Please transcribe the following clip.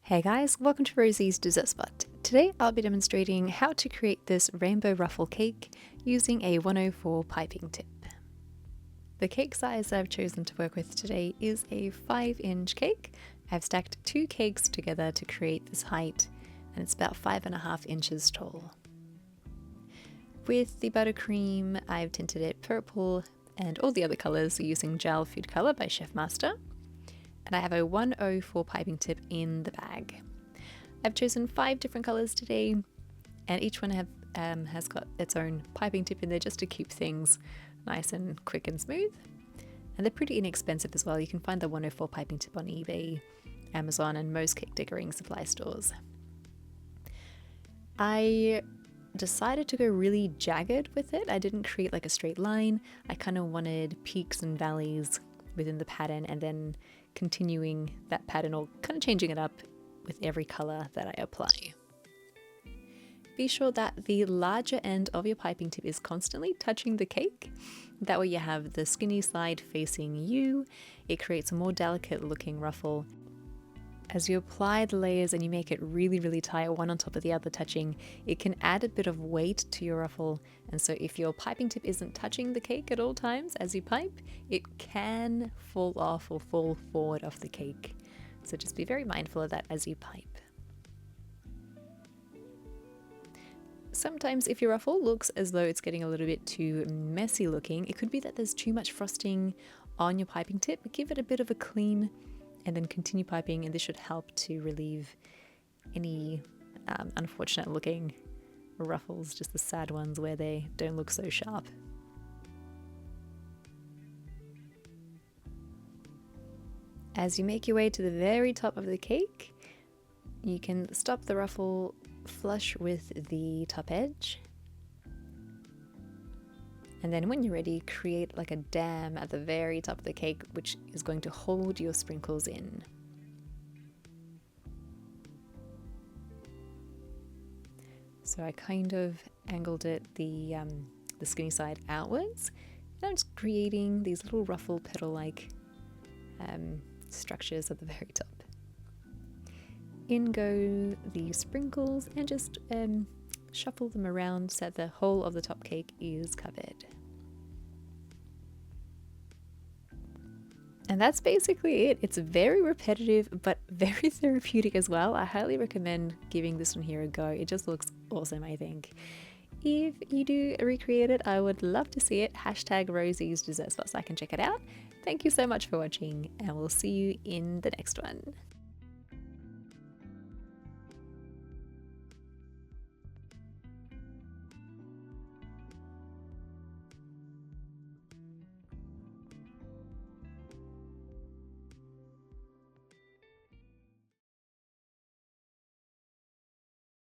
Hey guys, welcome to Rosie's Dessert Spot. Today I'll be demonstrating how to create this rainbow ruffle cake using a 104 piping tip. The cake size I've chosen to work with today is a 5-inch cake. I've stacked 2 cakes together to create this height, and it's about 5.5 inches tall. With the buttercream, I've tinted it purple and all the other colours using Gel Food Colour by Chef Master. And I have a 104 piping tip in the bag. I've chosen 5 different colours today, and each one has got its own piping tip in there just to keep things nice and quick and smooth. And they're pretty inexpensive as well. You can find the 104 piping tip on eBay, Amazon, and most cake decorating supply stores. I decided to go really jagged with it. I didn't create like a straight line. I kind of wanted peaks and valleys within the pattern, and then continuing that pattern or kind of changing it up with every color that I apply. Be sure that the larger end of your piping tip is constantly touching the cake. That way you have the skinny side facing you. It creates a more delicate looking ruffle. As you apply the layers and you make it really tight, one on top of the other touching, it can add a bit of weight to your ruffle. And so if your piping tip isn't touching the cake at all times as you pipe, it can fall off or fall forward off the cake. So just be very mindful of that as you pipe. Sometimes if your ruffle looks as though it's getting a little bit too messy looking, it could be that there's too much frosting on your piping tip. Give it a bit of a clean and then continue piping, and this should help to relieve any unfortunate looking ruffles, just the sad ones where they don't look so sharp. As you make your way to the very top of the cake, you can stop the ruffle flush with the top edge. And then when you're ready, create like a dam at the very top of the cake, which is going to hold your sprinkles in. So I kind of angled it the skinny side outwards, and I'm just creating these little ruffle petal-like structures at the very top. In go the sprinkles, and just shuffle them around so that the whole of the top cake is covered. And that's basically it. It's very repetitive but very therapeutic as well. I highly recommend giving this one here a go. It just looks awesome, I think. If you do recreate it, I would love to see it. Hashtag Rosie's Dessert Spot so I can check it out. Thank you so much for watching, and we'll see you in the next one.